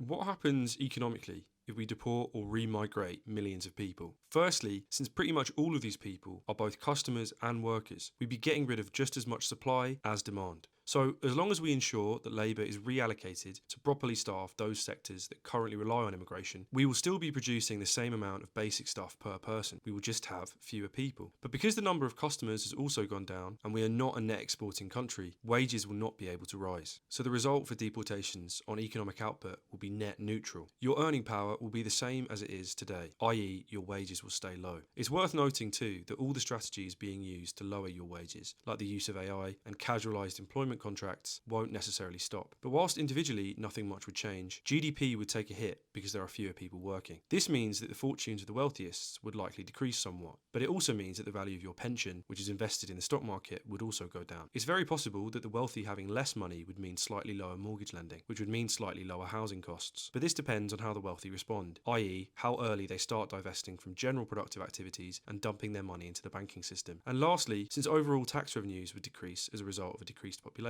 What happens economically if we deport or remigrate millions of people? Firstly, since pretty much all of these people are both customers and workers, we'd be getting rid of just as much supply as demand. So, as long as we ensure that labour is reallocated to properly staff those sectors that currently rely on immigration, we will still be producing the same amount of basic stuff per person. We will just have fewer people. But because the number of customers has also gone down and we are not a net exporting country, wages will not be able to rise. So, the result for deportations on economic output will be net neutral. Your earning power will be the same as it is today, i.e., your wages will stay low. It's worth noting too that all the strategies being used to lower your wages, like the use of AI and casualised employment contracts, won't necessarily stop. But whilst individually nothing much would change, GDP would take a hit because there are fewer people working. This means that the fortunes of the wealthiest would likely decrease somewhat, but it also means that the value of your pension, which is invested in the stock market, would also go down. It's very possible that the wealthy having less money would mean slightly lower mortgage lending, which would mean slightly lower housing costs. But this depends on how the wealthy respond, i.e., how early they start divesting from general productive activities and dumping their money into the banking system. And lastly, since overall tax revenues would decrease as a result of a decreased population,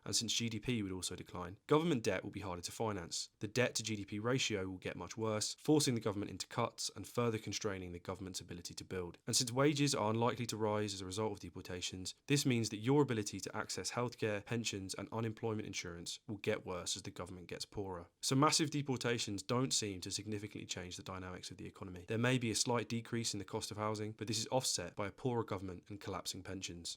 and since GDP would also decline, government debt will be harder to finance. The debt to GDP ratio will get much worse, forcing the government into cuts and further constraining the government's ability to build. And since wages are unlikely to rise as a result of deportations, this means that your ability to access healthcare, pensions, and unemployment insurance will get worse as the government gets poorer. So massive deportations don't seem to significantly change the dynamics of the economy. There may be a slight decrease in the cost of housing, but this is offset by a poorer government and collapsing pensions.